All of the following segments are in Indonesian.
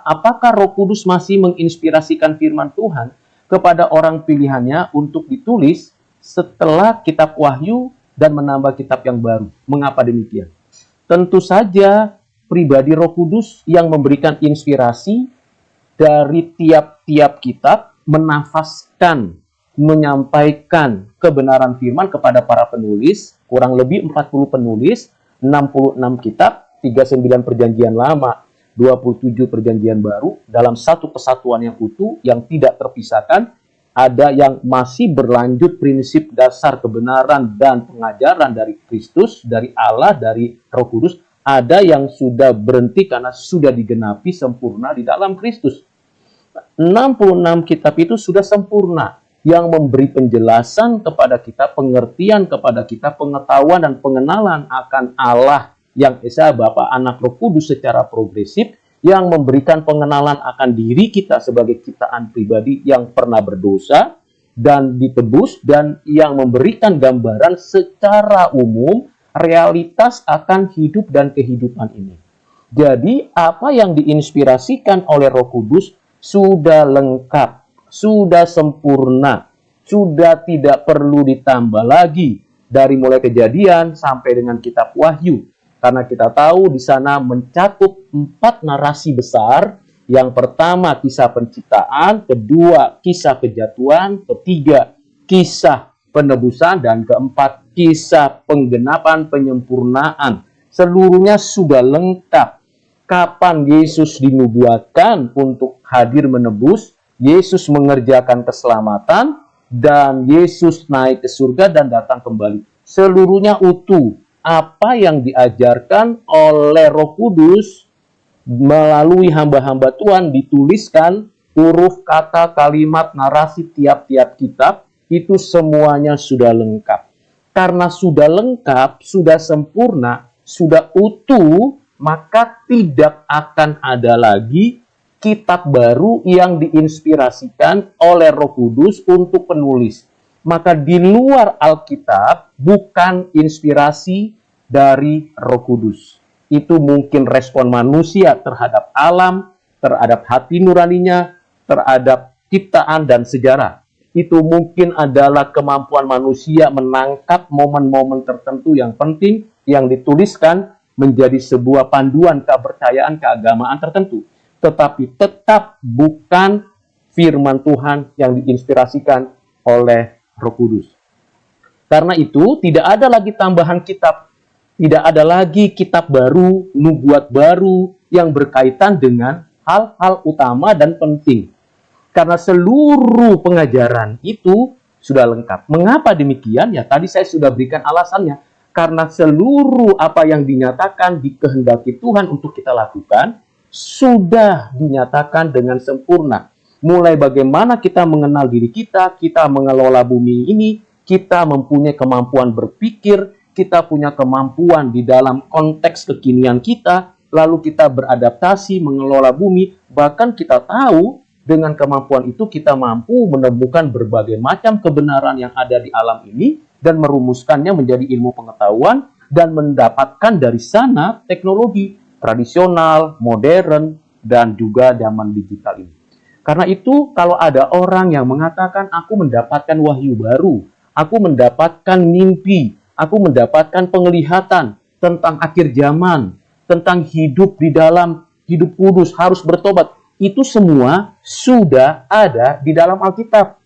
Apakah Roh Kudus masih menginspirasikan firman Tuhan kepada orang pilihannya untuk ditulis setelah kitab Wahyu dan menambah kitab yang baru? Mengapa demikian? Tentu saja pribadi Roh Kudus yang memberikan inspirasi dari tiap-tiap kitab, menafaskan, menyampaikan kebenaran firman kepada para penulis, kurang lebih 40 penulis, 66 kitab, 39 perjanjian lama, 27 perjanjian baru, dalam satu kesatuan yang utuh, yang tidak terpisahkan. Ada yang masih berlanjut prinsip dasar kebenaran dan pengajaran dari Kristus, dari Allah, dari Roh Kudus. Ada yang sudah berhenti karena sudah digenapi sempurna di dalam Kristus. 66 kitab itu sudah sempurna, yang memberi penjelasan kepada kita, pengertian kepada kita, pengetahuan dan pengenalan akan Allah yang Esa, Bapa, Anak, Roh Kudus secara progresif, yang memberikan pengenalan akan diri kita sebagai ciptaan pribadi yang pernah berdosa dan ditebus, dan yang memberikan gambaran secara umum realitas akan hidup dan kehidupan ini. Jadi apa yang diinspirasikan oleh Roh Kudus sudah lengkap, sudah sempurna, sudah tidak perlu ditambah lagi dari mulai Kejadian sampai dengan kitab Wahyu. Karena kita tahu di sana mencakup 4 narasi besar. Yang pertama kisah penciptaan, kedua kisah kejatuhan, ketiga kisah penebusan, dan keempat kisah penggenapan penyempurnaan. Seluruhnya sudah lengkap. Kapan Yesus dinubuatkan untuk hadir menebus, Yesus mengerjakan keselamatan, dan Yesus naik ke surga dan datang kembali. Seluruhnya utuh. Apa yang diajarkan oleh Roh Kudus melalui hamba-hamba Tuhan dituliskan, huruf, kata, kalimat, narasi tiap-tiap kitab, itu semuanya sudah lengkap. Karena sudah lengkap, sudah sempurna, sudah utuh, maka tidak akan ada lagi kitab baru yang diinspirasikan oleh Roh Kudus untuk penulis. Maka di luar Alkitab bukan inspirasi dari Roh Kudus. Itu mungkin respon manusia terhadap alam, terhadap hati nuraninya, terhadap ciptaan dan sejarah. Itu mungkin adalah kemampuan manusia menangkap momen-momen tertentu yang penting yang dituliskan menjadi sebuah panduan kepercayaan keagamaan tertentu. Tetapi tetap bukan firman Tuhan yang diinspirasikan oleh Roh Kudus. Karena itu tidak ada lagi tambahan kitab, tidak ada lagi kitab baru, nubuat baru yang berkaitan dengan hal-hal utama dan penting. Karena seluruh pengajaran itu sudah lengkap. Mengapa demikian? Ya tadi saya sudah berikan alasannya. Karena seluruh apa yang dinyatakan dikehendaki Tuhan untuk kita lakukan sudah dinyatakan dengan sempurna. Mulai bagaimana kita mengenal diri kita mengelola bumi ini, kita mempunyai kemampuan berpikir, kita punya kemampuan di dalam konteks kekinian kita, lalu kita beradaptasi mengelola bumi, bahkan kita tahu dengan kemampuan itu kita mampu menemukan berbagai macam kebenaran yang ada di alam ini dan merumuskannya menjadi ilmu pengetahuan dan mendapatkan dari sana teknologi tradisional, modern, dan juga zaman digital ini. Karena itu kalau ada orang yang mengatakan aku mendapatkan wahyu baru, aku mendapatkan mimpi, aku mendapatkan penglihatan tentang akhir zaman, tentang hidup di dalam hidup kudus, harus bertobat. Itu semua sudah ada di dalam Alkitab.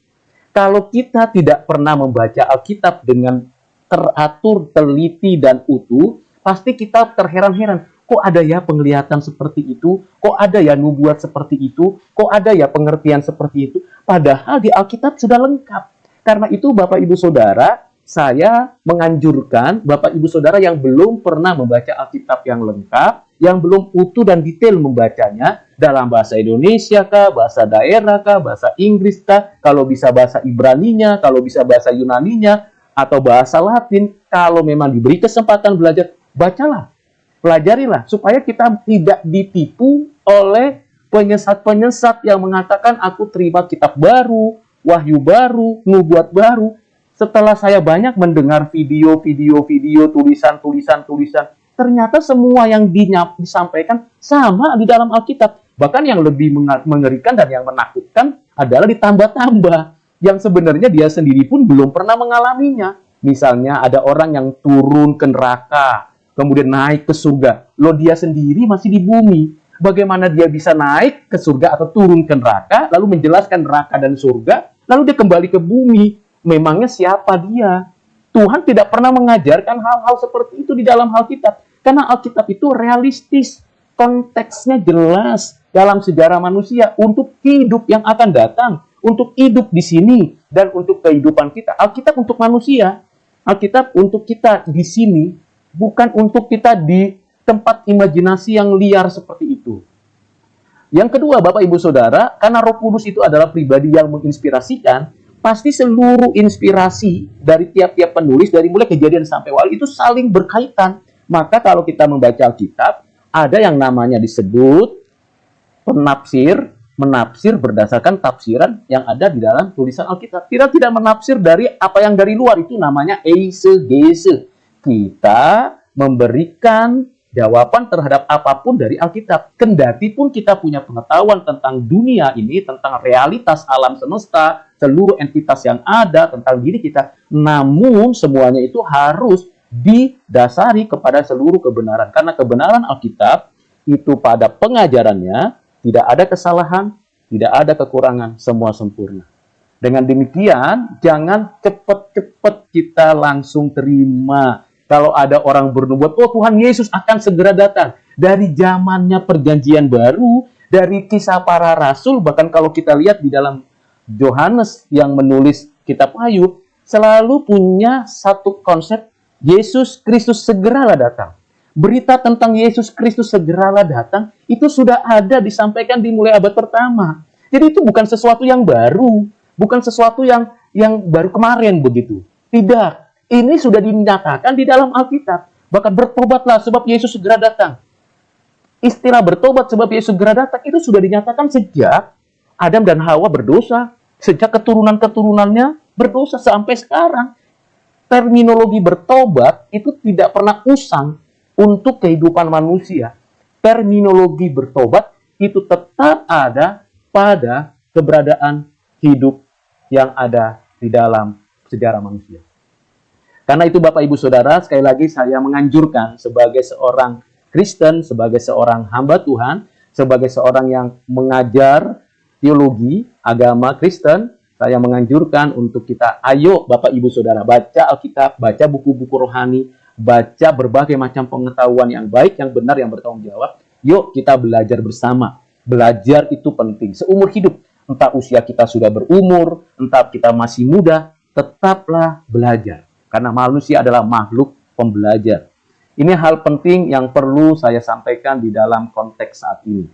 Kalau kita tidak pernah membaca Alkitab dengan teratur, teliti, dan utuh, pasti kita terheran-heran. Kok ada ya penglihatan seperti itu? Kok ada ya nubuat seperti itu? Kok ada ya pengertian seperti itu? Padahal di Alkitab sudah lengkap. Karena itu Bapak Ibu Saudara, saya menganjurkan Bapak Ibu Saudara yang belum pernah membaca Alkitab yang lengkap, yang belum utuh dan detail membacanya, dalam bahasa Indonesia kah, bahasa daerah kah, bahasa Inggris kah, kalau bisa bahasa Ibraninya, kalau bisa bahasa Yunaninya, atau bahasa Latin, kalau memang diberi kesempatan belajar, bacalah. Pelajarilah, supaya kita tidak ditipu oleh penyesat-penyesat yang mengatakan aku terima kitab baru, wahyu baru, nubuat baru. Setelah saya banyak mendengar video, tulisan, ternyata semua yang disampaikan sama di dalam Alkitab. Bahkan yang lebih mengerikan dan yang menakutkan adalah ditambah-tambah. Yang sebenarnya dia sendiri pun belum pernah mengalaminya. Misalnya ada orang yang turun ke neraka, kemudian naik ke surga. Loh, dia sendiri masih di bumi. Bagaimana dia bisa naik ke surga atau turun ke neraka, lalu menjelaskan neraka dan surga, lalu dia kembali ke bumi. Memangnya siapa dia? Tuhan tidak pernah mengajarkan hal-hal seperti itu di dalam Alkitab. Karena Alkitab itu realistis. Konteksnya jelas dalam sejarah manusia untuk hidup yang akan datang. Untuk hidup di sini dan untuk kehidupan kita. Alkitab untuk manusia. Alkitab untuk kita di sini. Bukan untuk kita di tempat imajinasi yang liar seperti itu. Yang kedua, Bapak Ibu Saudara, karena Roh Kudus itu adalah pribadi yang menginspirasikan, pasti seluruh inspirasi dari tiap-tiap penulis, dari mulai Kejadian sampai Wahyu, itu saling berkaitan. Maka kalau kita membaca Alkitab, ada yang namanya disebut penafsir, menafsir berdasarkan tafsiran yang ada di dalam tulisan Alkitab. Kita tidak menafsir dari apa yang dari luar, itu namanya eisegese. Kita memberikan jawaban terhadap apapun dari Alkitab. Kendati pun kita punya pengetahuan tentang dunia ini, tentang realitas alam semesta, seluruh entitas yang ada, tentang diri kita, namun semuanya itu harus didasari kepada seluruh kebenaran. Karena kebenaran Alkitab itu pada pengajarannya tidak ada kesalahan, tidak ada kekurangan, semua sempurna. Dengan demikian, jangan cepat-cepat kita langsung terima. Kalau ada orang bernubuat, oh Tuhan Yesus akan segera datang. Dari zamannya perjanjian baru, dari kisah para rasul, bahkan kalau kita lihat di dalam Yohanes yang menulis kitab Wahyu, selalu punya satu konsep, Yesus Kristus segeralah datang. Berita tentang Yesus Kristus segeralah datang, itu sudah ada disampaikan di mulai abad pertama. Jadi itu bukan sesuatu yang baru, bukan sesuatu yang baru kemarin begitu. Tidak, ini sudah dinyatakan di dalam Alkitab. Bahkan bertobatlah sebab Yesus segera datang. Istilah bertobat sebab Yesus segera datang itu sudah dinyatakan sejak Adam dan Hawa berdosa, sejak keturunan-keturunannya berdosa sampai sekarang. Terminologi bertobat itu tidak pernah usang untuk kehidupan manusia. Terminologi bertobat itu tetap ada pada keberadaan hidup yang ada di dalam sejarah manusia. Karena itu Bapak Ibu Saudara, sekali lagi saya menganjurkan sebagai seorang Kristen, sebagai seorang hamba Tuhan, sebagai seorang yang mengajar teologi, agama Kristen, saya menganjurkan untuk kita, ayo Bapak Ibu Saudara, baca Alkitab, baca buku-buku rohani, baca berbagai macam pengetahuan yang baik, yang benar, yang bertanggung jawab. Yuk kita belajar bersama. Belajar itu penting. Seumur hidup, entah usia kita sudah berumur, entah kita masih muda, tetaplah belajar. Karena manusia adalah makhluk pembelajar. Ini hal penting yang perlu saya sampaikan di dalam konteks saat ini.